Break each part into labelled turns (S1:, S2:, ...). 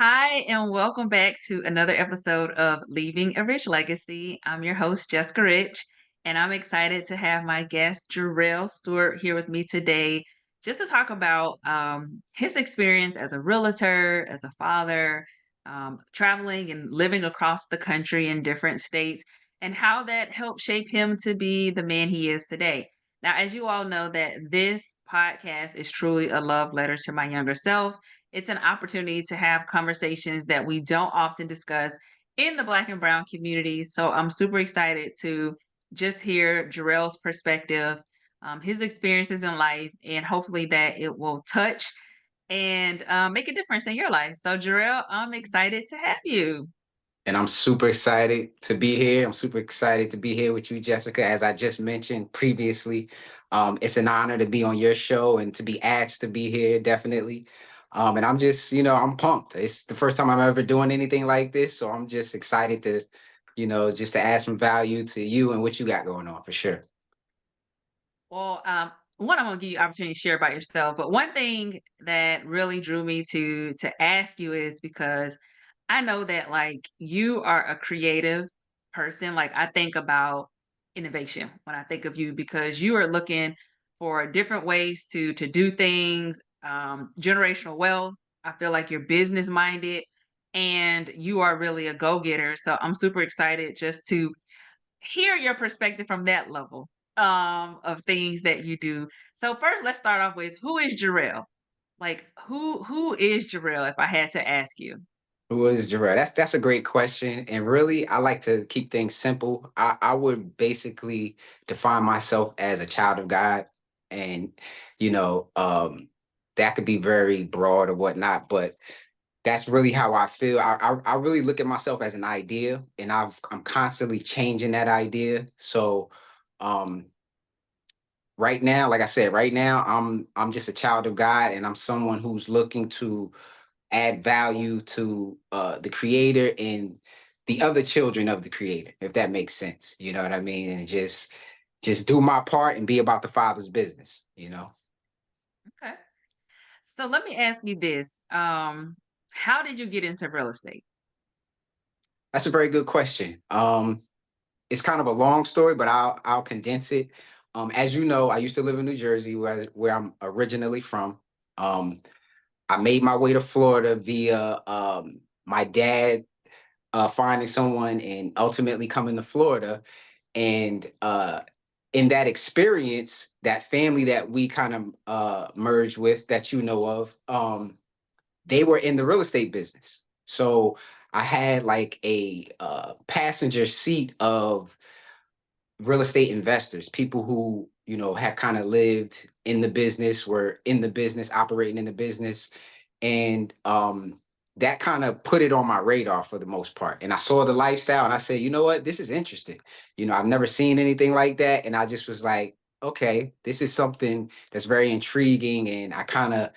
S1: Hi, and welcome back to another episode of Leaving a Rich Legacy. I'm your host, Jessica Rich, and I'm excited to have my guest, Jerel Stewart, here with me today just to talk about his experience as a realtor, as a father, traveling and living across the country in different states, and how that helped shape him to be the man he is today. Now, as you all know, that this podcast is truly a love letter to my younger self. It's an opportunity to have conversations that we don't often discuss in the Black and Brown community. So I'm super excited to just hear Jarrell's perspective, his experiences in life, and hopefully that it will touch and make a difference in your life. So, Jarrell, I'm excited to have you.
S2: And I'm super excited to be here. I'm super excited to be here with you, Jessica. As I just mentioned previously, it's an honor to be on your show and to be asked to be here, definitely. And I'm just, I'm pumped. It's the first time I'm ever doing anything like this. So I'm just excited to, just to add some value to you and what you got going on for sure.
S1: Well, one, I'm gonna give you opportunity to share about yourself, but one thing that really drew me to ask you is because I know that like you are a creative person. Like I think about innovation when I think of you because you are looking for different ways to do things, generational wealth. I feel like you're business minded and you are really a go-getter. So I'm super excited just to hear your perspective from that level of things that you do. So first let's start off with who is Jarrell? Like who is Jarrell if I had to ask you?
S2: Who is Jerel? That's a great question. And really, I like to keep things simple. I would basically define myself as a child of God. And, you know, um, that could be very broad or whatnot, but that's really how I feel. I really look at myself as an idea, and I'm constantly changing that idea. So um right now, like I said, right now I'm just a child of God, and I'm someone who's looking to add value to the creator and the other children of the creator, if that makes sense. You know what I mean? And just do my part and be about the father's business.
S1: Okay. So let me ask you this. How did you get into real estate?
S2: That's a very good question. It's kind of a long story, but I'll condense it. As you know, I used to live in New Jersey, where I'm originally from. Um, I made my way to Florida via my dad finding someone and ultimately coming to Florida. And in that experience, that family that we kind of merged with, that you know of, they were in the real estate business. So I had like a passenger seat of real estate investors, people who had kind of lived in the business, were in the business, operating in the business, and that kind of put it on my radar for the most part. And I saw the lifestyle, and I said, you know what, this is interesting. I've never seen anything like that, and I just was like, okay, this is something that's very intriguing, and I kind of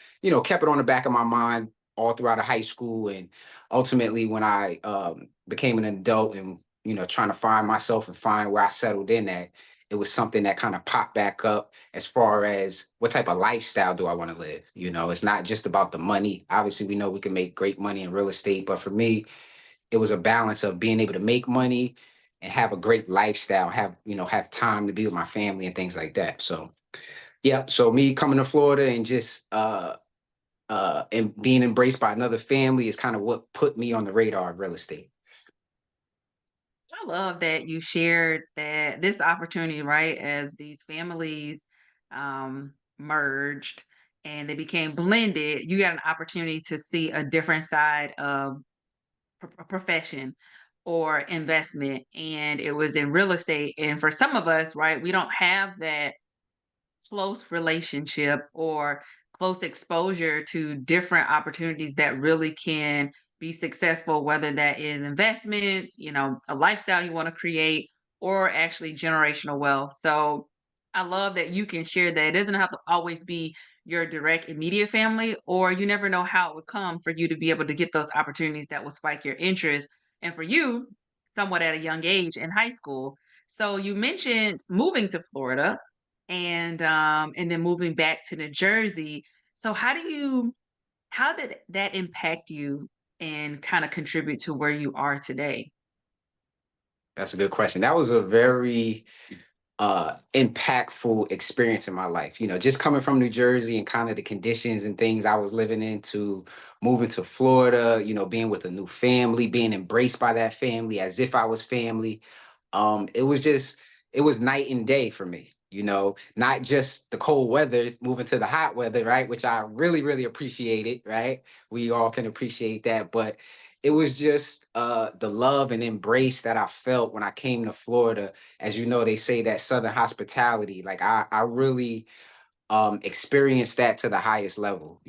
S2: kept it on the back of my mind all throughout high school, and ultimately when I became an adult and trying to find myself and find where I settled in at, it was something that kind of popped back up as far as what type of lifestyle do I want to live. It's not just about the money. Obviously, we know we can make great money in real estate, but for me, it was a balance of being able to make money and have a great lifestyle, have time to be with my family and things like that. So yeah, so me coming to Florida and just and being embraced by another family is kind of what put me on the radar of real estate.
S1: I love that you shared that this opportunity, right, as these families merged and they became blended, you got an opportunity to see a different side of a profession or investment. And it was in real estate. And for some of us, right, we don't have that close relationship or close exposure to different opportunities that really can be successful, whether that is investments, a lifestyle you want to create, or actually generational wealth. So I love that you can share that. It doesn't have to always be your direct immediate family, or you never know how it would come for you to be able to get those opportunities that will spike your interest. And for you, somewhat at a young age in high school. So you mentioned moving to Florida and then moving back to New Jersey. So how did that impact you and kind of contribute to where you are today?
S2: That's a good question. That was a very impactful experience in my life. Just coming from New Jersey and kind of the conditions and things I was living in to moving to Florida, being with a new family, being embraced by that family as if I was family. It was just, it was night and day for me. Not just the cold weather, moving to the hot weather, right? Which I really, really appreciated, right? We all can appreciate that. But it was just the love and embrace that I felt when I came to Florida. As you know, they say that Southern hospitality, like I really experienced that to the highest level.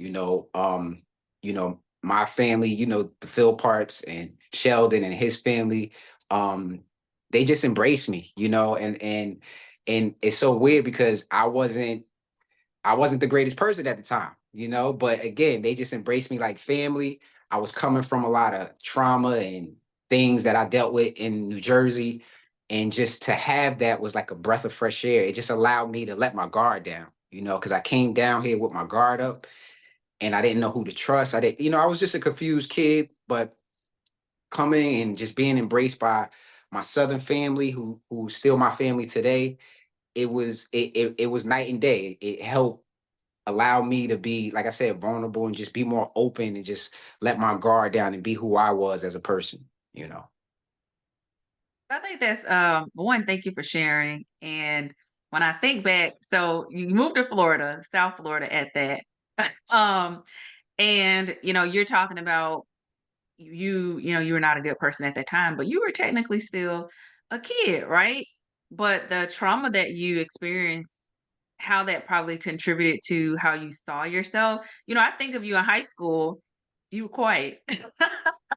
S2: My family, the Phil Parts and Sheldon and his family, um, they just embraced me, and it's so weird because I wasn't the greatest person at the time, but again, they just embraced me like family. I was coming from a lot of trauma and things that I dealt with in New Jersey. And just to have that was like a breath of fresh air. It just allowed me to let my guard down, because I came down here with my guard up and I didn't know who to trust. I was just a confused kid, but coming and just being embraced by my Southern family, who's still my family today, it was night and day. It helped allow me to be, like I said, vulnerable and just be more open and just let my guard down and be who I was as a person.
S1: I think that's one, thank you for sharing. And when I think back, so you moved to Florida, South Florida at that. um, and you're talking about you were not a good person at that time, but you were technically still a kid, right? But the trauma that you experienced, how that probably contributed to how you saw yourself. I think of you in high school, you were quiet.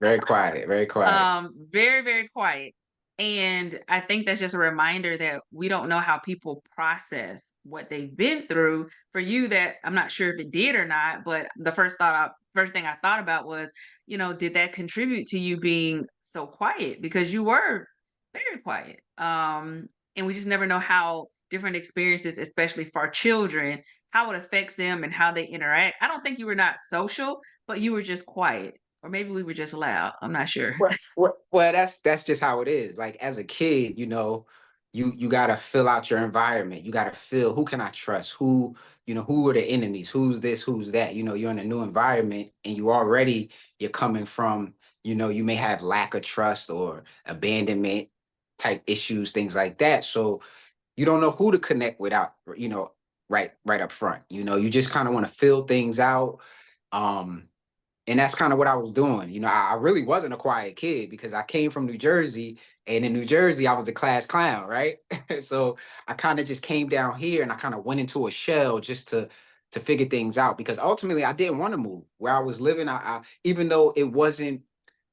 S2: Very quiet, very quiet.
S1: Very, very quiet. And I think that's just a reminder that we don't know how people process what they've been through. For you, that I'm not sure if it did or not, but the first thing I thought about was, did that contribute to you being so quiet? Because you were very quiet. And we just never know how different experiences, especially for children, how it affects them and how they interact. I don't think you were not social, but you were just quiet. Or maybe we were just loud, I'm not sure.
S2: Well, that's just how it is. Like as a kid, you gotta fill out your environment. You gotta feel who can I trust, who are the enemies, who's this, who's that. You're in a new environment and you're coming from, you may have lack of trust or abandonment type issues, things like that. So you don't know who to connect without, right up front. You just kind of want to fill things out. Um, and that's kind of what I was doing. I really wasn't a quiet kid because I came from New Jersey, and in New Jersey, I was the class clown, right? So I kind of just came down here and I kind of went into a shell just to figure things out because ultimately I didn't want to move where I was living. I even though it wasn't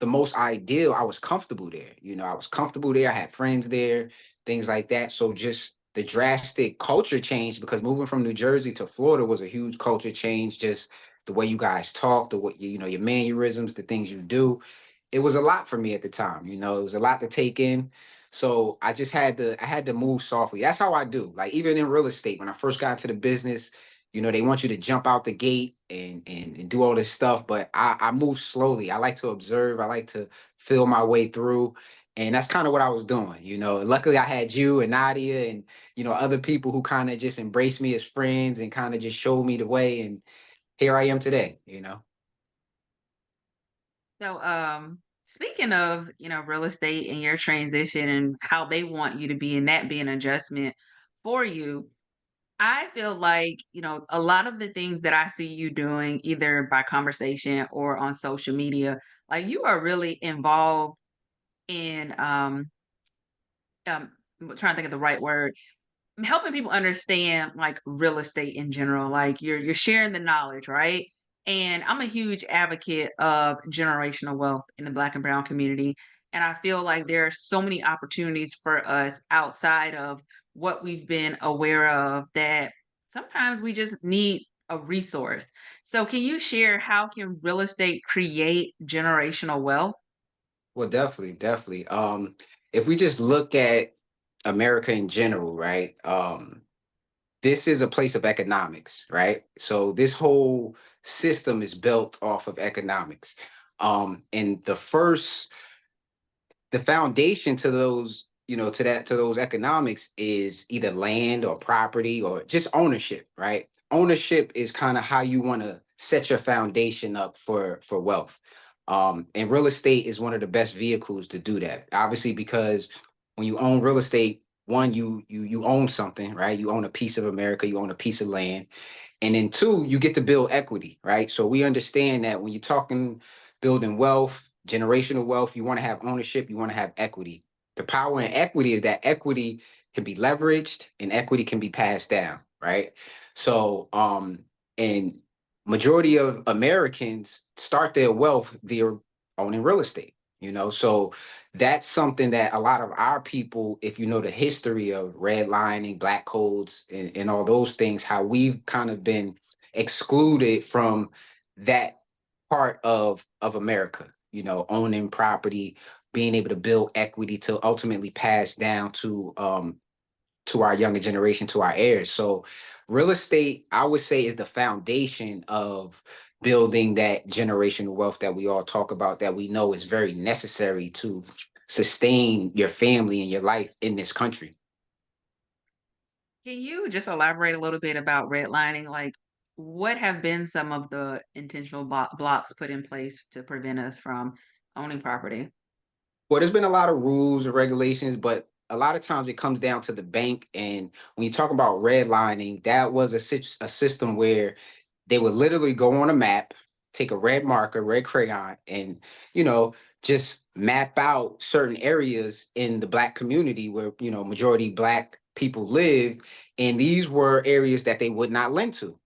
S2: the most ideal, I was comfortable there. I was comfortable there. I had friends there, things like that. So just the drastic culture change because moving from New Jersey to Florida was a huge culture change. Just the way you guys talk, the way your mannerisms, the things you do. It was a lot for me at the time. It was a lot to take in. So I had to move softly. That's how I do. Like even in real estate, when I first got into the business, they want you to jump out the gate and do all this stuff. But I move slowly. I like to observe. I like to feel my way through. And that's kind of what I was doing. Luckily I had you and Nadia and other people who kind of just embraced me as friends and kind of just showed me the way. And here I am today.
S1: So, speaking of, real estate and your transition and how they want you to be and that being an adjustment for you, I feel like, a lot of the things that I see you doing either by conversation or on social media, like you are really involved in I'm trying to think of the right word, helping people understand like real estate in general. Like you're sharing the knowledge, right? And I'm a huge advocate of generational wealth in the black and brown community. And I feel like there are so many opportunities for us outside of what we've been aware of that sometimes we just need a resource. So can you share how can real estate create generational wealth?
S2: Well, definitely, definitely. If we just look at America in general, right? This is a place of economics, right? So this whole system is built off of economics. And the foundation to those, to those economics is either land or property or just ownership, right? Ownership is kind of how you want to set your foundation up for wealth. And real estate is one of the best vehicles to do that. Obviously, because when you own real estate, one, you own something, right? You own a piece of America, you own a piece of land. And then two, you get to build equity, right? So we understand that when you're talking building wealth, generational wealth, you want to have ownership, you want to have equity. The power in equity is that equity can be leveraged and equity can be passed down, right? So, and majority of Americans start their wealth via owning real estate, so that's something that a lot of our people, if you know the history of redlining, black codes, and all those things, how we've kind of been excluded from that part of America, owning property, being able to build equity to ultimately pass down to our younger generation, to our heirs. So real estate, I would say, is the foundation of building that generational wealth that we all talk about, that we know is very necessary to sustain your family and your life in this country.
S1: Can you just elaborate a little bit about redlining? Like, what have been some of the intentional blocks put in place to prevent us from owning property?
S2: Well, there's been a lot of rules and regulations, but a lot of times it comes down to the bank. And when you talk about redlining, that was a system where they would literally go on a map, take a red marker, red crayon, and you know just map out certain areas in the black community where majority black people lived, and these were areas that they would not lend to.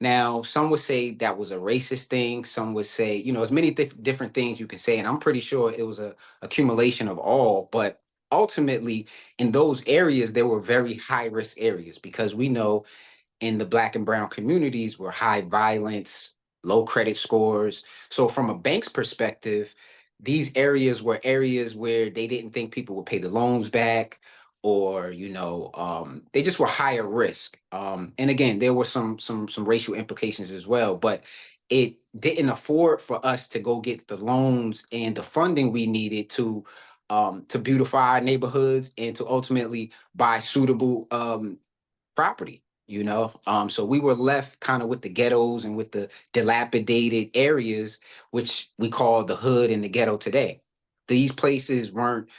S2: Now, some would say that was a racist thing. Some would say, as many different things you can say, and I'm pretty sure it was a accumulation of all. But ultimately, in those areas, there were very high risk areas because we know in the black and brown communities were high violence, low credit scores. So from a bank's perspective, these areas were areas where they didn't think people would pay the loans back, or they just were higher risk. And again, there were some racial implications as well, but it didn't afford for us to go get the loans and the funding we needed to beautify our neighborhoods and to ultimately buy suitable property. So we were left kind of with the ghettos and with the dilapidated areas, which we call the hood and the ghetto today. These places weren't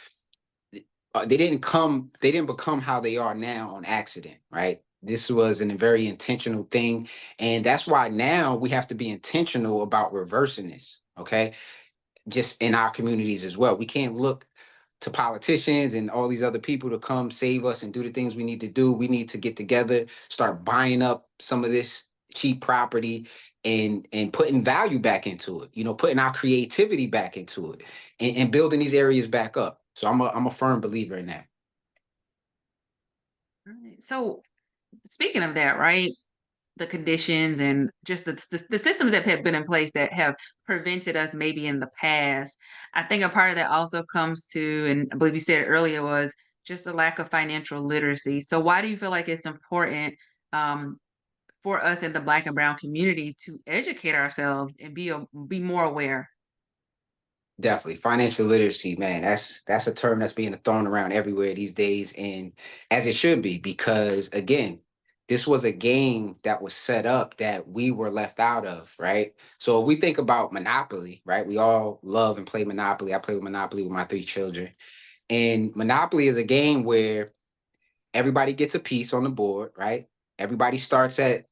S2: they didn't become how they are now on accident, right? This was a very intentional thing, and that's why now we have to be intentional about reversing this, okay? Just in our communities as well. We can't look to politicians and all these other people to come save us and do the things we need to do. We need to get together, start buying up some of this cheap property and putting value back into it, putting our creativity back into it, and building these areas back up. So I'm a firm believer in that.
S1: Right. So, speaking of that, right? The conditions and just the systems that have been in place that have prevented us maybe in the past. I think a part of that also comes to, and I believe you said it earlier, was just a lack of financial literacy. So why do you feel like it's important um, for us in the Black and Brown community to educate ourselves and be more aware?
S2: Definitely. Financial literacy, man. That's a term that's being thrown around everywhere these days, and as it should be, because again, this was a game that was set up that we were left out of, right? So if we think about Monopoly, right? We all love and play Monopoly. I play with Monopoly with my three children. And Monopoly is a game where everybody gets a piece on the board, right? Everybody starts at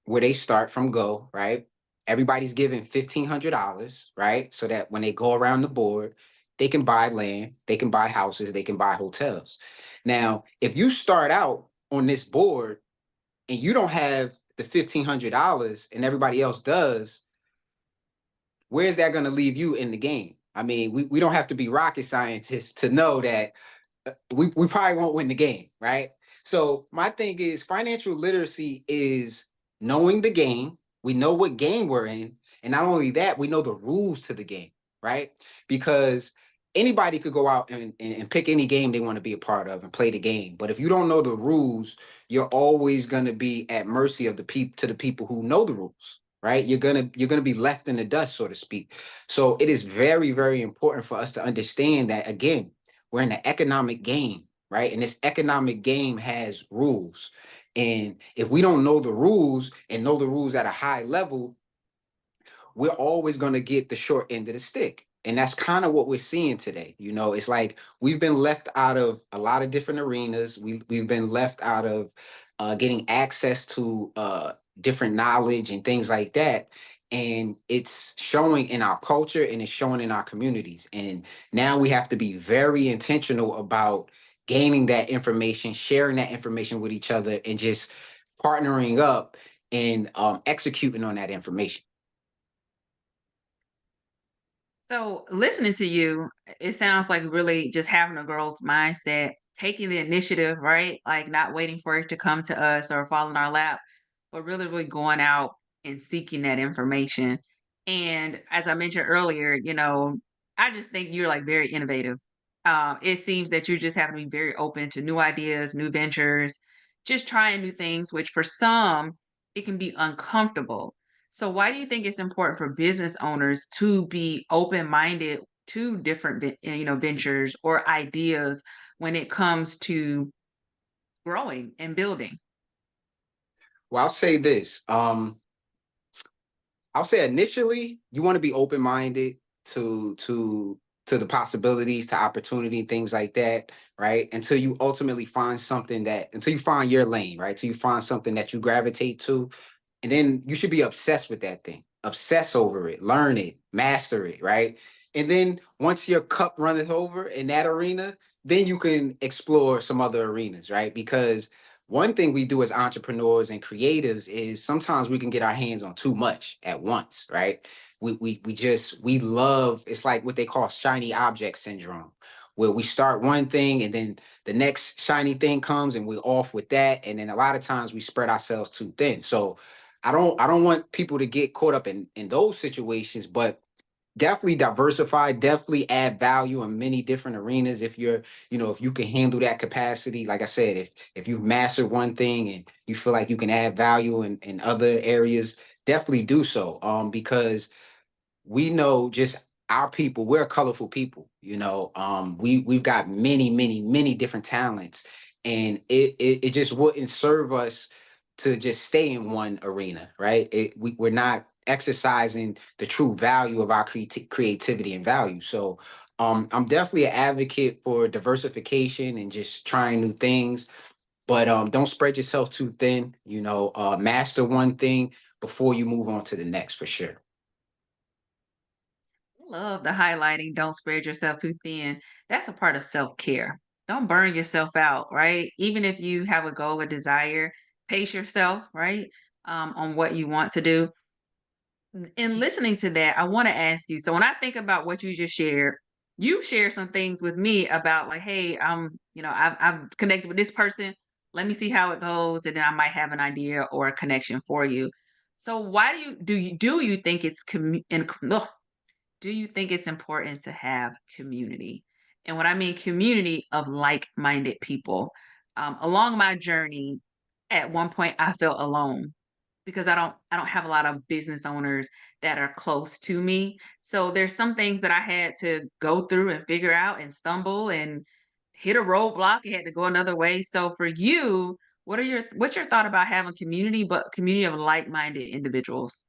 S2: where they start from go, right? Everybody's given $1,500, right? So that when they go around the board, they can buy land, they can buy houses, they can buy hotels. Now, if you start out on this board and you don't have the $1,500 and everybody else does, where's that going to leave you in the game? I mean, we don't have to be rocket scientists to know that we probably won't win the game, right? So my thing is financial literacy is knowing the game. We know what game we're in, and not only that, we know the rules to the game, right? Because anybody could go out and pick any game they want to be a part of and play the game. But if you don't know the rules, you're always going to be at mercy of the people who know the rules. right? You're gonna be left in the dust, so to speak. So it is very, very important for us to understand that again, we're in an economic game, right? And this economic game has rules. And if we don't know the rules and know the rules at a high level, we're always going to get the short end of the stick. And that's kind of what we're seeing today. It's like we've been left out of a lot of different arenas. We've been left out of getting access to different knowledge and things like that. And it's showing in our culture and it's showing in our communities. And now we have to be very intentional about gaining that information, sharing that information with each other, and just partnering up and executing on that information.
S1: So listening to you, it sounds like really just having a growth mindset, taking the initiative, right? Like not waiting for it to come to us or fall in our lap, but really, really going out and seeking that information. And as I mentioned earlier, I just think you're like very innovative. It seems that you're just having to be very open to new ideas, new ventures, just trying new things, which for some, it can be uncomfortable. So why do you think it's important for business owners to be open-minded to different ventures or ideas when it comes to growing and building?
S2: Well, I'll say this. I'll say initially you want to be open minded to to to the possibilities, to opportunity, things like that, right? Until you ultimately find something until you find your lane, right? Until you find something that you gravitate to, and then you should be obsessed with that thing, obsess over it, learn it, master it, right? And then once your cup runneth over in that arena, then you can explore some other arenas, right? Because one thing we do as entrepreneurs and creatives is sometimes we can get our hands on too much at once, right? We love, it's like what they call shiny object syndrome, where we start one thing and then the next shiny thing comes and we're off with that, and then a lot of times we spread ourselves too thin. So I don't want people to get caught up in those situations, but definitely diversify, definitely add value in many different arenas. If you can handle that capacity, like I said, if you've mastered one thing and you feel like you can add value in other areas, definitely do so. Because we know just our people, we're a colorful people. We've got many, many, many different talents, and it just wouldn't serve us to just stay in one arena, right? We're not exercising the true value of our creativity and value. So I'm definitely an advocate for diversification and just trying new things, but don't spread yourself too thin. Master one thing before you move on to the next, for sure.
S1: I love the highlighting, don't spread yourself too thin. That's a part of self-care. Don't burn yourself out, right? Even if you have a goal or desire, pace yourself, right? On what you want to do. In listening to that, I want to ask you. So when I think about what you just shared, you shared some things with me about like, hey, I've connected with this person. Let me see how it goes, and then I might have an idea or a connection for you. So why do you think it's do you think it's important to have community? And what I mean community of like-minded people. Along my journey, at one point I felt alone because I don't have a lot of business owners that are close to me. So there's some things that I had to go through and figure out and stumble and hit a roadblock and had to go another way. So for you, what's your thought about having community, but community of like-minded individuals?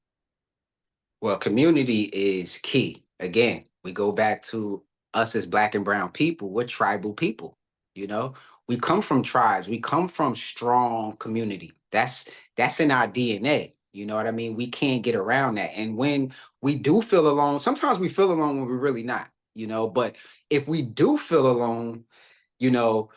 S2: Well, community is key. Again, we go back to us as Black and brown people. We're tribal people. You know, we come from tribes. We come from strong community. That's in our DNA. You know what I mean? We can't get around that. And when we do feel alone, sometimes we feel alone when we're really not. But if we do feel alone, you know,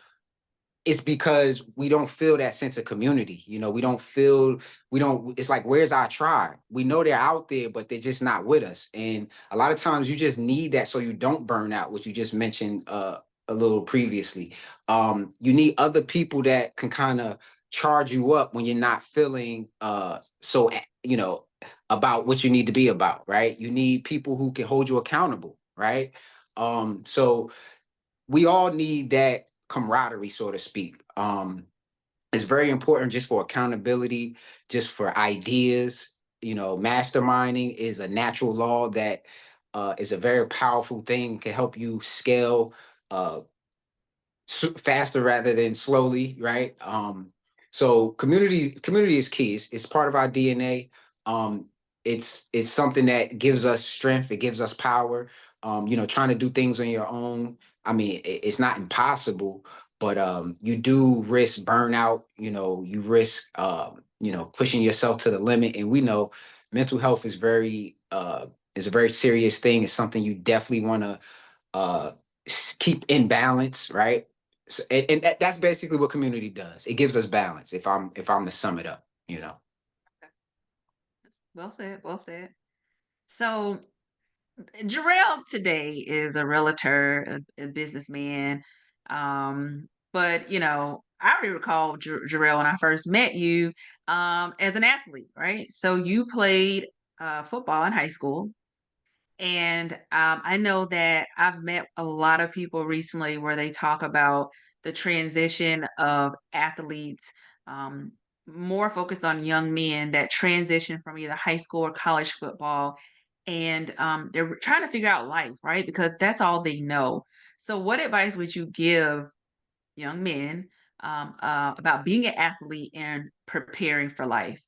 S2: it's because we don't feel that sense of community. It's like, where's our tribe? We know they're out there, but they're just not with us. And a lot of times you just need that so you don't burn out, which you just mentioned a little previously. You need other people that can kind of charge you up when you're not feeling about what you need to be about, right? You need people who can hold you accountable, right? So we all need that camaraderie, so to speak. It's very important just for accountability, just for ideas. masterminding is a natural law that is a very powerful thing, can help you scale uh, faster rather than slowly, right? So community is key. It's part of our DNA. It's something that gives us strength. It gives us power. Trying to do things on your own. I mean, it's not impossible, but you do risk burnout. You risk pushing yourself to the limit. And we know mental health is a very serious thing. It's something you definitely want to uh keep in balance, right? So, and that's basically what community does. It gives us balance. If I'm to sum it up.
S1: Okay. Well said. Well said. So Jarrell today is a realtor, a businessman. But I already recall Jarrell when I first met you as an athlete, right? So you played football in high school. And I know that I've met a lot of people recently where they talk about the transition of athletes, um, more focused on young men that transition from either high school or college football. And they're trying to figure out life, right? Because that's all they know. So, what advice would you give young men about being an athlete and preparing for life?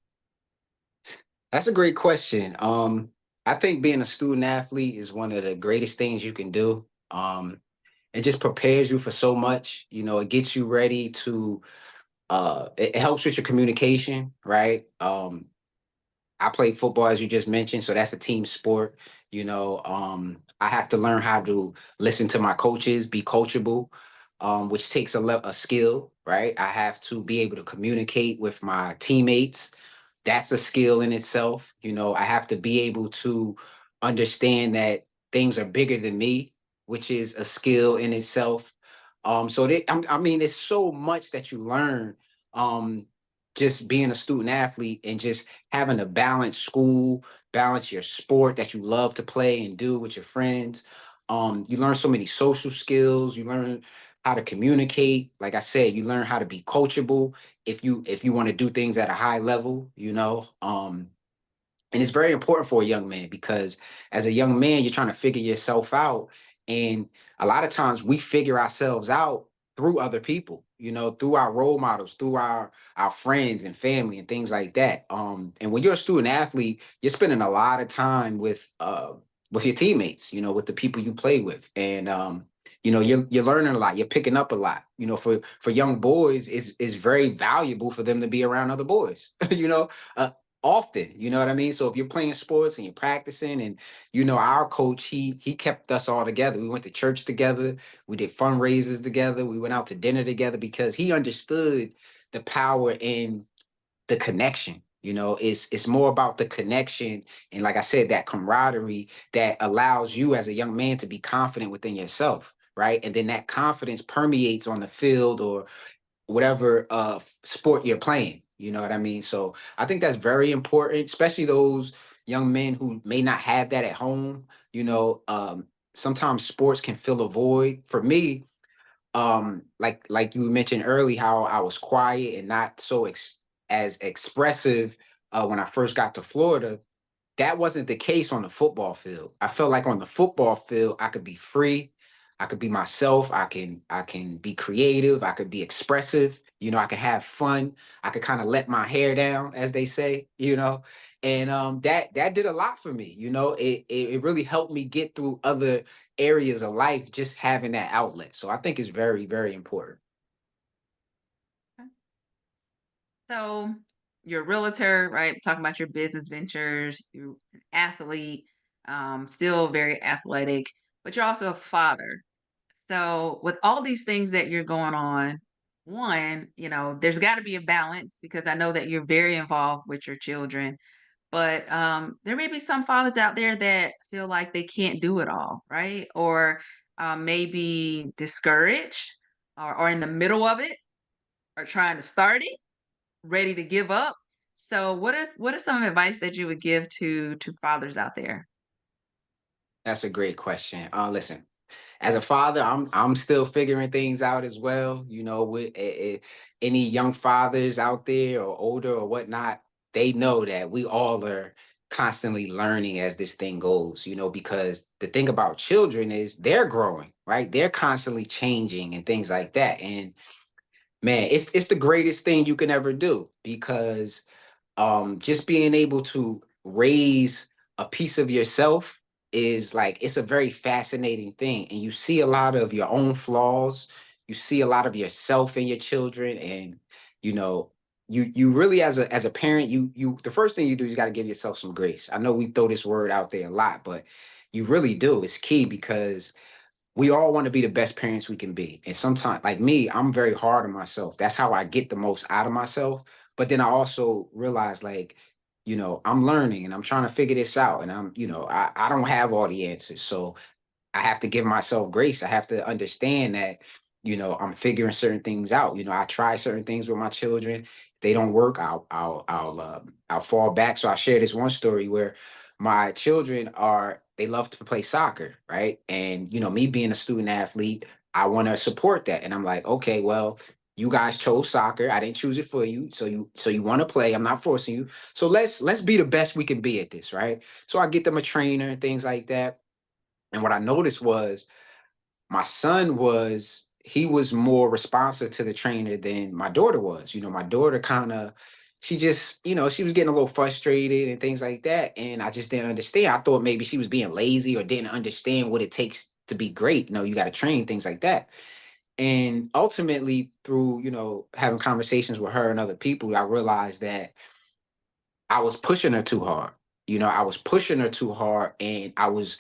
S2: That's a great question. I think being a student athlete is one of the greatest things you can do. It just prepares you for so much. It gets you ready to. It helps with your communication, right? I play football, as you just mentioned, so that's a team sport. I have to learn how to listen to my coaches, be coachable, which takes a skill, right? I have to be able to communicate with my teammates. That's a skill in itself. I have to be able to understand that things are bigger than me, which is a skill in itself. I mean, there's so much that you learn. Um, just being a student athlete and just having a balanced school, balance your sport that you love to play and do with your friends. You learn so many social skills. You learn how to communicate. Like I said, you learn how to be coachable if you want to do things at a high level. And it's very important for a young man because as a young man, you're trying to figure yourself out. And a lot of times we figure ourselves out through other people, through our role models, through our friends and family and things like that. And when you're a student athlete, you're spending a lot of time with your teammates, with the people you play with. And you're learning a lot, you're picking up a lot. For young boys, it's very valuable for them to be around other boys, uh, often. You know what I mean? So if you're playing sports and you're practicing, and our coach, he kept us all together. We went to church together, we did fundraisers together, we went out to dinner together because he understood the power in the connection. It's more about the connection, and like I said, that camaraderie that allows you as a young man to be confident within yourself, right? And then that confidence permeates on the field or whatever sport you're playing. You know what I mean? So I think that's very important, especially those young men who may not have that at home. Sometimes sports can fill a void. For me, like you mentioned early, how I was quiet and not so as expressive when I first got to Florida. That wasn't the case on the football field. I felt like on the football field, I could be free. I could be myself. I can be creative. I could be expressive. I could have fun. I could kind of let my hair down, as they say. And that did a lot for me. It really helped me get through other areas of life, just having that outlet. So I think it's very, very important.
S1: So you're a realtor, right? Talking about your business ventures, you're an athlete, still very athletic, but you're also a father. So with all these things that you're going on, one, there's got to be a balance because I know that you're very involved with your children. But there may be some fathers out there that feel like they can't do it all, right? Or maybe discouraged or in the middle of it or trying to start it ready to give up. So what is some advice that you would give to fathers out there?
S2: That's a great question. Listen, as a father, I'm still figuring things out as well. With any young fathers out there or older or whatnot, they know that we all are constantly learning as this thing goes, because the thing about children is they're growing, right? They're constantly changing and things like that. And man, it's the greatest thing you can ever do, because just being able to raise a piece of yourself is like, it's a very fascinating thing, and you see a lot of your own flaws, you see a lot of yourself in your children. And you know you really, as a parent, you the first thing you do is got to give yourself some grace. I know we throw this word out there a lot, but you really do. It's key, because we all want to be the best parents we can be. And sometimes, like me, I'm very hard on myself. That's how I get the most out of myself. But then I also realize, like, I'm learning and I'm trying to figure this out. And I don't have all the answers. So I have to give myself grace. I have to understand that, I'm figuring certain things out. I try certain things with my children. If they don't work, I'll fall back. So I share this one story where my children they love to play soccer, right? And me being a student athlete, I want to support that. And I'm like, okay, well, you guys chose soccer. I didn't choose it for you. So you want to play. I'm not forcing you. So let's be the best we can be at this, right? So I get them a trainer and things like that. And what I noticed was my son he was more responsive to the trainer than my daughter was. My daughter kind of, she just, she was getting a little frustrated and things like that. And I just didn't understand. I thought maybe she was being lazy or didn't understand what it takes to be great. You got to train, things like that. And ultimately, through, having conversations with her and other people, I realized that I was pushing her too hard. I was pushing her too hard, and I was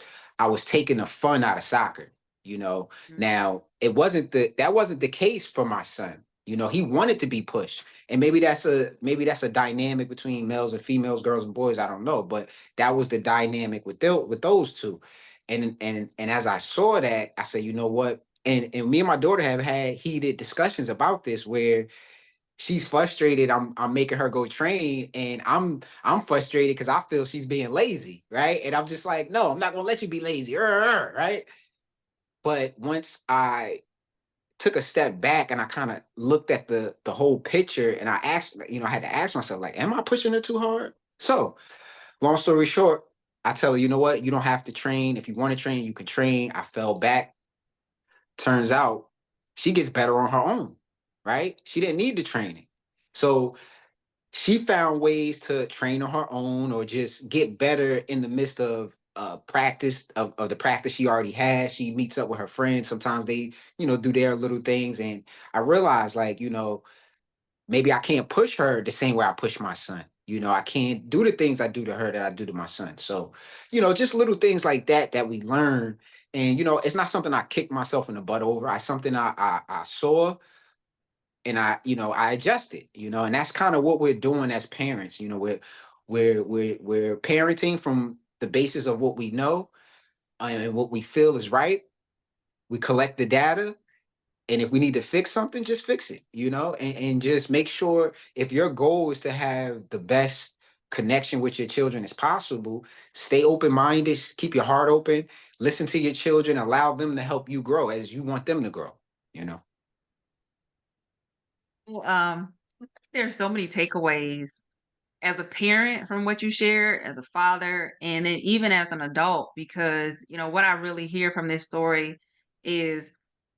S2: taking the fun out of soccer.
S1: Mm.
S2: Now that wasn't the case for my son. He wanted to be pushed. And maybe that's a dynamic between males and females, girls and boys, I don't know, but that was the dynamic with those two. And as I saw that, I said, you know what? And me and my daughter have had heated discussions about this, where she's frustrated. I'm making her go train, and I'm frustrated because I feel she's being lazy, right? And I'm just like, no, I'm not gonna let you be lazy, right? But once I took a step back and I kind of looked at the whole picture, and I asked, I had to ask myself, like, am I pushing her too hard? So, long story short, I tell her, you know what, you don't have to train. If you want to train, you can train. I fell back. Turns out she gets better on her own, right? She didn't need the training. So she found ways to train on her own, or just get better in the midst of practice of the practice she already has. She meets up with her friends. Sometimes they, do their little things. And I realized, like, maybe I can't push her the same way I push my son. I can't do the things I do to her that I do to my son. So, just little things like that we learn. And it's not something I kick myself in the butt over. I something I saw, and I adjusted, and that's kind of what we're doing as parents. We're parenting from the basis of what we know, and what we feel is right. We collect the data, and if we need to fix something, just fix it, and just make sure, if your goal is to have the best connection with your children as possible, stay open-minded, keep your heart open, listen to your children, allow them to help you grow as you want them to grow, you know.
S1: Well, there's so many takeaways as a parent from what you share, as a father, and then even as an adult, because what I really hear from this story is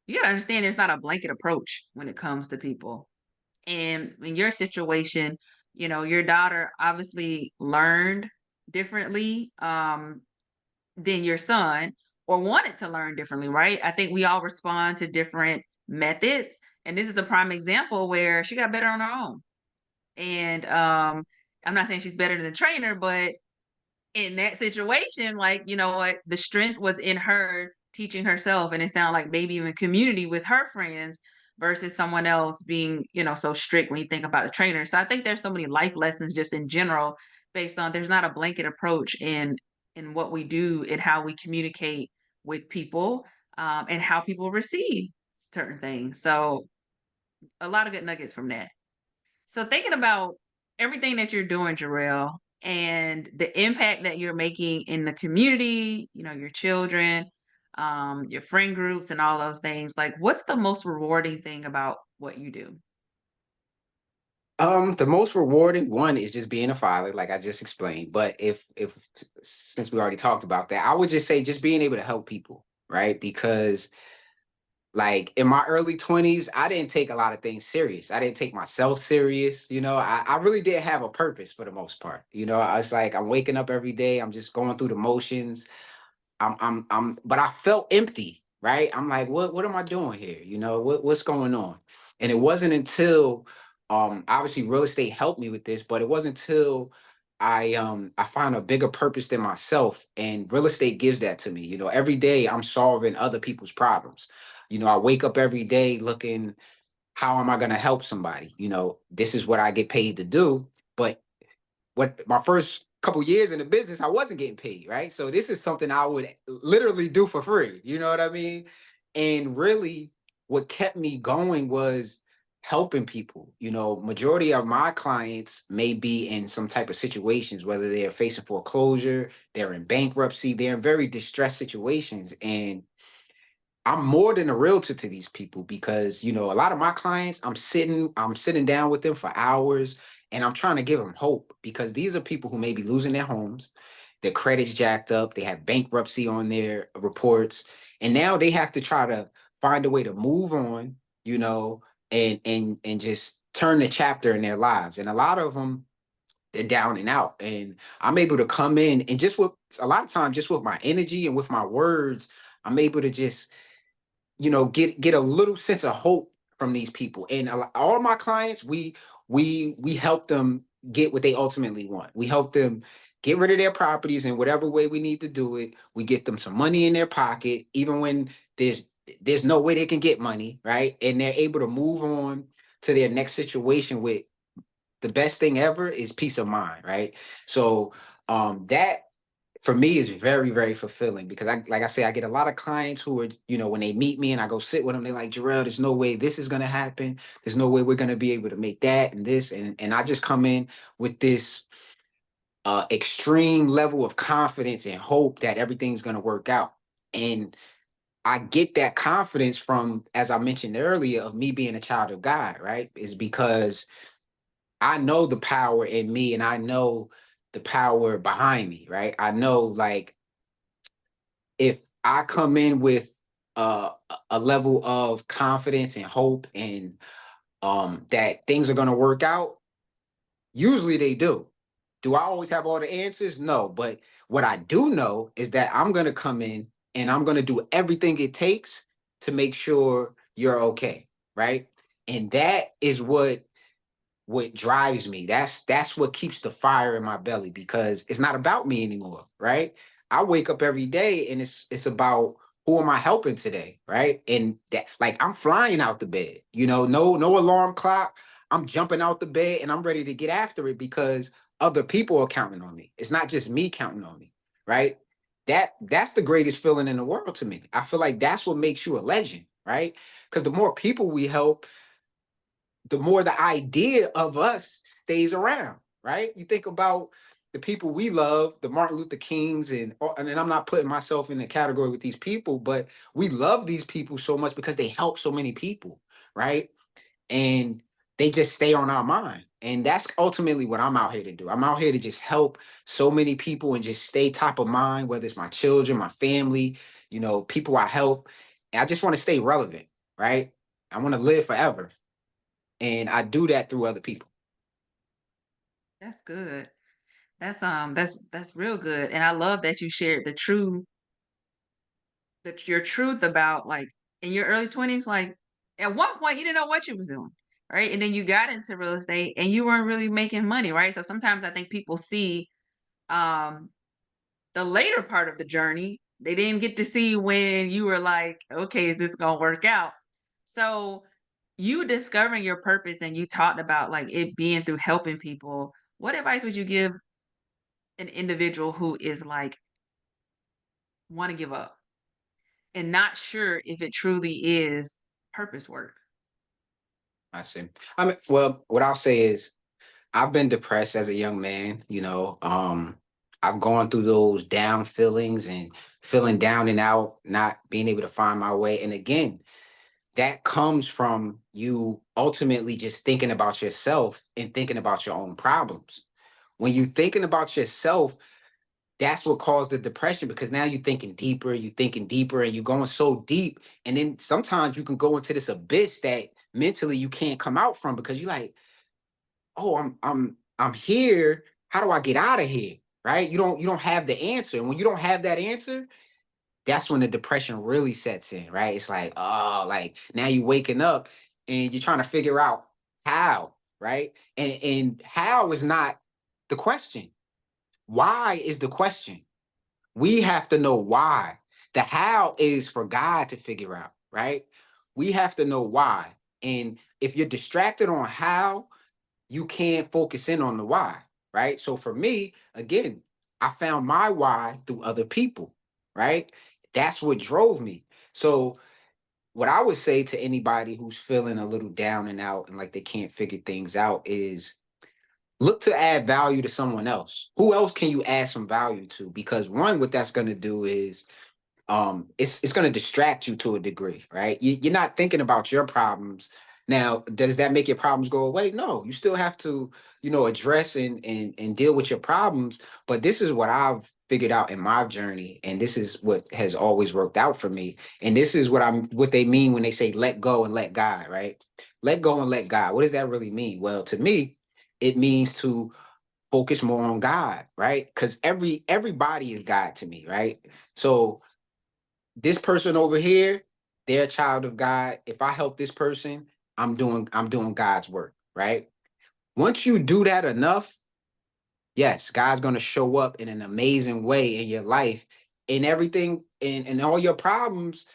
S1: you got to understand there's not a blanket approach when it comes to people. And in your situation, your daughter obviously learned differently than your son, or wanted to learn differently, right? I think we all respond to different methods. And this is a prime example where she got better on her own. And I'm not saying she's better than the trainer, but in that situation, like, you know what, the strength was in her teaching herself, and it sounded like maybe even community with her friends versus someone else being, so strict when you think about the trainer. So I think there's so many life lessons just in general, based on there's not a blanket approach in what we do and how we communicate with people, and how people receive certain things. So a lot of good nuggets from that. So thinking about everything that you're doing, Jarrell, and the impact that you're making in the community, your children, your friend groups, and all those things, like what's the most rewarding thing about what you do?
S2: The most rewarding one is just being a father, like I just explained. But if since we already talked about that, I would just say just being able to help people, right? Because like in my early 20s, I didn't take a lot of things serious. I didn't take myself serious. I really didn't have a purpose for the most part. I was like, I'm waking up every day, I'm just going through the motions. But I felt empty, right? I'm like, what am I doing here? What's going on? And it wasn't until, obviously real estate helped me with this, but it wasn't until I found a bigger purpose than myself, and real estate gives that to me. Every day I'm solving other people's problems. I wake up every day looking, how am I going to help somebody? This is what I get paid to do. But what my first couple years in the business, I wasn't getting paid, right? So this is something I would literally do for free. You know what I mean? And really, what kept me going was helping people. Majority of my clients may be in some type of situations, whether they're facing foreclosure, they're in bankruptcy, they're in very distressed situations. And I'm more than a realtor to these people because a lot of my clients, I'm sitting down with them for hours, and I'm trying to give them hope because these are people who may be losing their homes, their credit's jacked up, they have bankruptcy on their reports, and now they have to try to find a way to move on, and just turn the chapter in their lives. And a lot of them, they're down and out, and I'm able to come in and just with a lot of times, just with my energy and with my words, I'm able to just get a little sense of hope from these people. And all of my clients, we help them get what they ultimately want. We help them get rid of their properties in whatever way we need to do it. We get them some money in their pocket, even when there's no way they can get money, right? And they're able to move on to their next situation with the best thing ever is peace of mind, right? So that for me is very, very fulfilling because like I say, I get a lot of clients who are, when they meet me and I go sit with them, they're like, Jerel, there's no way this is going to happen. There's no way we're going to be able to make that and this. And I just come in with this extreme level of confidence and hope that everything's going to work out. And I get that confidence from, as I mentioned earlier, of me being a child of God, right? Is because I know the power in me and I know the power behind me, right? I know, like, if I come in with a level of confidence and hope and that things are going to work out, usually they do. Do I always have all the answers? No, but what I do know is that I'm going to come in and I'm going to do everything it takes to make sure you're okay, right? And that is what drives me. That's what keeps the fire in my belly because it's not about me anymore, right? I wake up every day and it's about who am I helping today, right? And that, like, I'm flying out the bed, no alarm clock. I'm jumping out the bed and I'm ready to get after it because other people are counting on me. It's not just me counting on me, right? That's the greatest feeling in the world to me. I feel like that's what makes you a legend, right? Because the more people we help, the more the idea of us stays around, right? You think about the people we love, the Martin Luther Kings, and then I'm not putting myself in the category with these people, but we love these people so much because they help so many people, right? And they just stay on our mind. And that's ultimately what I'm out here to do. I'm out here to just help so many people and just stay top of mind, whether it's my children, my family, people I help. And I just want to stay relevant, right? I want to live forever. And I do that through other people.
S1: That's good. That's real good. And I love that you shared your truth about, like, in your early 20s, like, at one point you didn't know what you was doing, right? And then you got into real estate and you weren't really making money, right? So sometimes I think people see um the later part of the journey. They didn't get to see when you were like, okay, is this gonna work out? So you discovering your purpose and you talked about like it being through helping people. What advice would you give an individual who is like want to give up and not sure if it truly is purpose work?
S2: I see. I mean, well, what I'll say is I've been depressed as a young man, I've gone through those down feelings and feeling down and out, not being able to find my way. And again, that comes from you ultimately just thinking about yourself and thinking about your own problems. When you're thinking about yourself, that's what caused the depression, because now you're thinking deeper, and you're going so deep. And then sometimes you can go into this abyss that mentally you can't come out from, because you're like, oh, I'm here. How do I get out of here? Right? You don't have the answer. And when you don't have that answer, that's when the depression really sets in, right? It's like, oh, like now you're waking up and you're trying to figure out how, right? And how is not the question. Why is the question. We have to know why. The how is for God to figure out, right? We have to know why. And if you're distracted on how, you can't focus in on the why, right? So for me, again, I found my why through other people, right? That's what drove me. So what I would say to anybody who's feeling a little down and out and like they can't figure things out is look to add value to someone else. Who else can you add some value to? Because one, what that's going to do is it's going to distract you to a degree, right? You're not thinking about your problems. Now, does that make your problems go away? No, you still have to, address and deal with your problems. But this is what I've figured out in my journey, and this is what has always worked out for me. And this is what they mean when they say let go and let God, right? Let go and let God. What does that really mean? Well, to me, it means to focus more on God, right? Because everybody is God to me, right? So this person over here, they're a child of God. If I help this person, I'm doing God's work, right? Once you do that enough, yes, God's going to show up in an amazing way in your life, and everything, and all your problems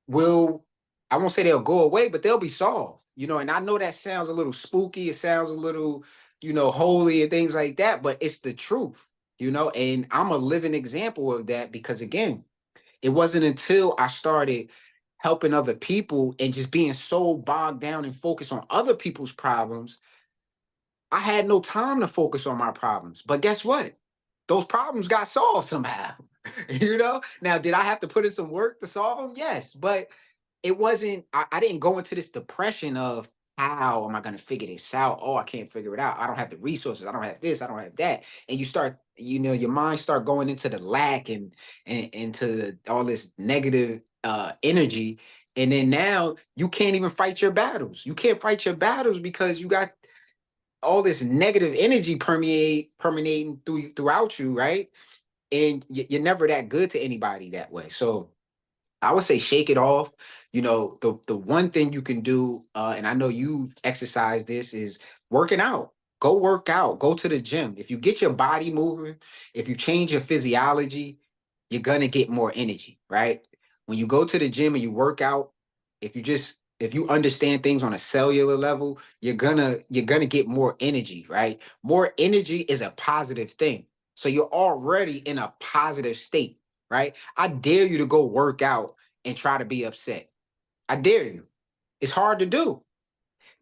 S2: will, I won't say they'll go away, but they'll be solved. And I know that sounds a little spooky, it sounds a little, holy and things like that, but it's the truth, and I'm a living example of that, because again, it wasn't until I started helping other people and just being so bogged down and focused on other people's problems, I had no time to focus on my problems. But guess what? Those problems got solved somehow. Now, did I have to put in some work to solve them? Yes. But it wasn't, I didn't go into this depression of how am I going to figure this out? Oh, I can't figure it out. I don't have the resources. I don't have this. I don't have that. And you start, your mind start going into the lack and into all this negative energy. And then now you can't even fight your battles. You can't fight your battles because you got all this negative energy permeating throughout you, right? And you're never that good to anybody that way. So I would say shake it off. The one thing you can do, and I know you've exercised this, is working out. Go work out. Go to the gym. If you get your body moving, if you change your physiology, you're gonna get more energy, right? When you go to the gym and you work out, if you understand things on a cellular level, you're gonna get more energy, right? More energy is a positive thing. So you're already in a positive state, right? I dare you to go work out and try to be upset. I dare you. It's hard to do.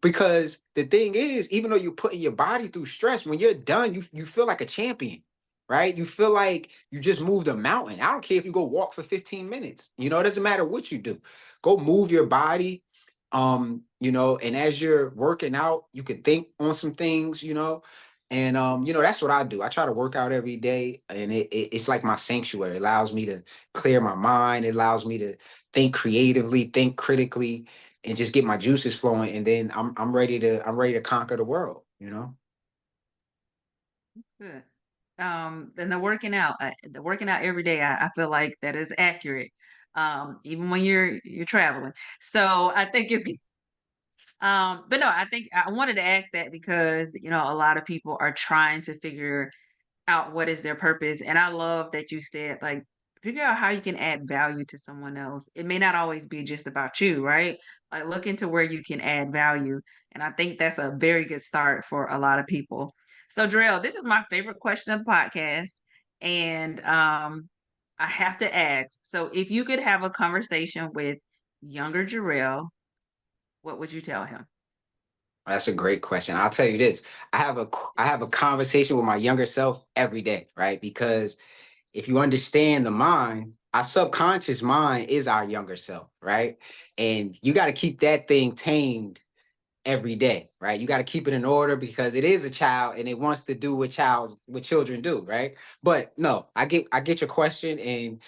S2: Because the thing is, even though you're putting your body through stress, when you're done, you feel like a champion, right? You feel like you just moved a mountain. I don't care if you go walk for 15 minutes. It doesn't matter what you do. Go move your body. And as you're working out, you can think on some things, And that's what I do. I try to work out every day, and it's like my sanctuary. It allows me to clear my mind. It allows me to think creatively, think critically, and just get my juices flowing, and then I'm ready to conquer the world.
S1: Good. And the working out every day, I feel like that is accurate. Even when you're traveling. So I think it's but no, I think I wanted to ask that because, a lot of people are trying to figure out what is their purpose. And I love that you said, like, figure out how you can add value to someone else. It may not always be just about you, right? Like, look into where you can add value. And I think that's a very good start for a lot of people. So, Drell, this is my favorite question of the podcast. And I have to ask, so if you could have a conversation with younger Jarrell, what would you tell him?
S2: That's a great question. I'll tell you this: I have a conversation with my younger self every day, right? Because if you understand the mind, our subconscious mind is our younger self, right? And you got to keep that thing tamed every day, right? You got to keep it in order because it is a child and it wants to do what children do, right? But no, I get your question, and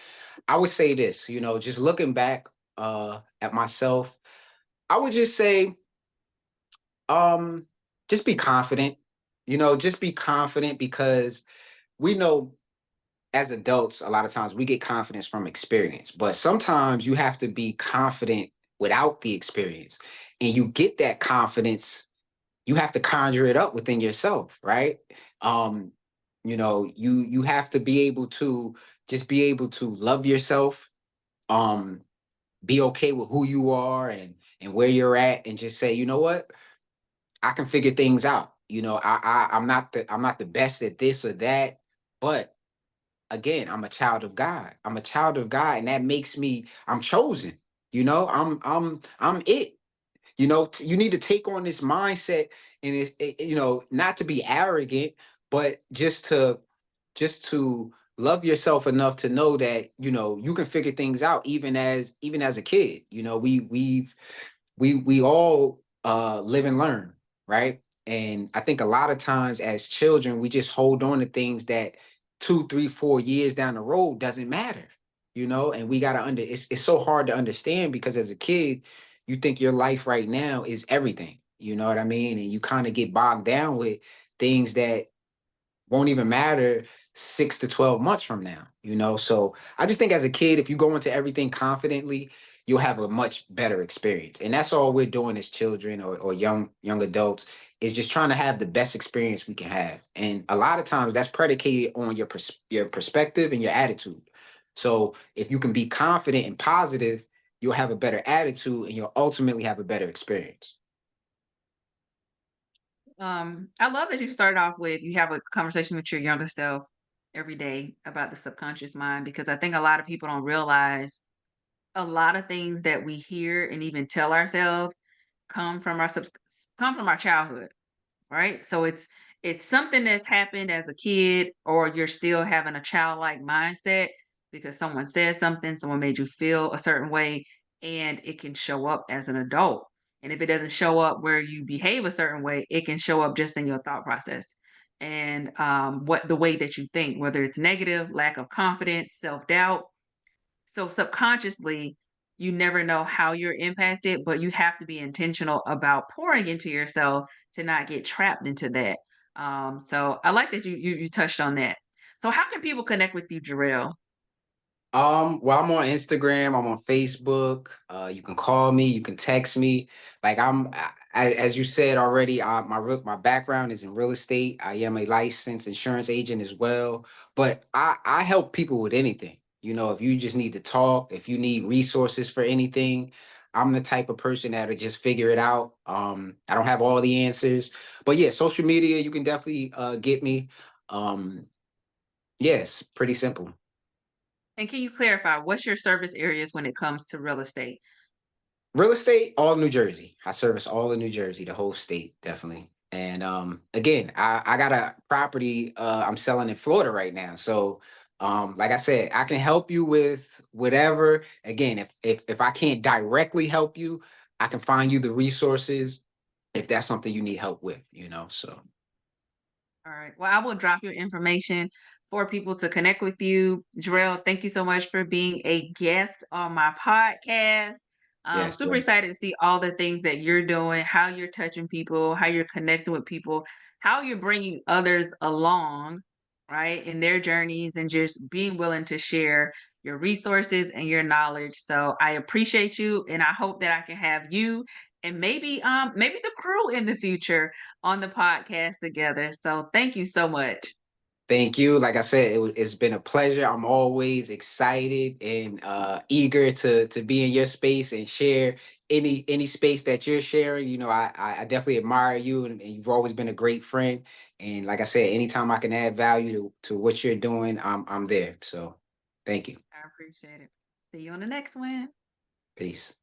S2: I would say this, just looking back at myself, I would just say um just be confident. Just be confident because we know as adults, a lot of times we get confidence from experience, but sometimes you have to be confident without the experience. And you get that confidence, you have to conjure it up within yourself, right? Um, you have to be able to just be able to love yourself, um, be okay with who you are and where you're at, and just say, you know what, I can figure things out. I'm not the best at this or that, but again, I'm a child of God. I'm a child of God, and that makes me, I'm chosen. I'm it. You need to take on this mindset, and not to be arrogant, but just to love yourself enough to know that you can figure things out even as a kid. We all live and learn, right? And I think a lot of times as children we just hold on to things that 2 3 4 years down the road doesn't matter. And we got to it's so hard to understand because as a kid you think your life right now is everything, you know what I mean, and you kind of get bogged down with things that won't even matter 6 to 12 months from now. So I just think as a kid, if you go into everything confidently, you'll have a much better experience. And that's all we're doing as children or young adults, is just trying to have the best experience we can have. And a lot of times that's predicated on your perspective and your attitude. So if you can be confident and positive, you'll have a better attitude and you'll ultimately have a better experience.
S1: I love that you started off with you have a conversation with your younger self every day about the subconscious mind because I think a lot of people don't realize a lot of things that we hear and even tell ourselves come from come from our childhood. Right? So it's something that's happened as a kid or you're still having a childlike mindset because someone said something, someone made you feel a certain way and it can show up as an adult. And if it doesn't show up where you behave a certain way, it can show up just in your thought process and what the way that you think, whether it's negative, lack of confidence, self doubt, so subconsciously, you never know how you're impacted, but you have to be intentional about pouring into yourself to not get trapped into that. So I like that you touched on that. So how can people connect with you, Jarrell?
S2: Well, I'm on Instagram, I'm on Facebook. You can call me, you can text me. Like as you said already, my background is in real estate. I am a licensed insurance agent as well. But I help people with anything. If you just need to talk, if you need resources for anything, I'm the type of person that'll just figure it out. I don't have all the answers, but yeah, social media, you can definitely get me. Um, yes, pretty simple.
S1: And can you clarify what's your service areas when it comes to real estate?
S2: Real estate, all New Jersey. I service all of New Jersey, the whole state, definitely. And again, I got a property I'm selling in Florida right now. So like I said, I can help you with whatever. Again, if I can't directly help you, I can find you the resources if that's something you need help with. So
S1: All right. Well, I will drop your information for people to connect with you. Jarrell, thank you so much for being a guest on my podcast. I'm
S2: yes,
S1: super
S2: yes.
S1: excited to see all the things that you're doing, how you're touching people, how you're connecting with people, how you're bringing others along, right, in their journeys and just being willing to share your resources and your knowledge. So I appreciate you and I hope that I can have you and maybe the crew in the future on the podcast together. So thank you so much.
S2: Thank you. Like I said, it's been a pleasure. I'm always excited and eager to be in your space and share any space that you're sharing. I definitely admire you, and you've always been a great friend. And like I said, anytime I can add value to what you're doing, I'm there. So thank you.
S1: I appreciate it. See you on the next one.
S2: Peace.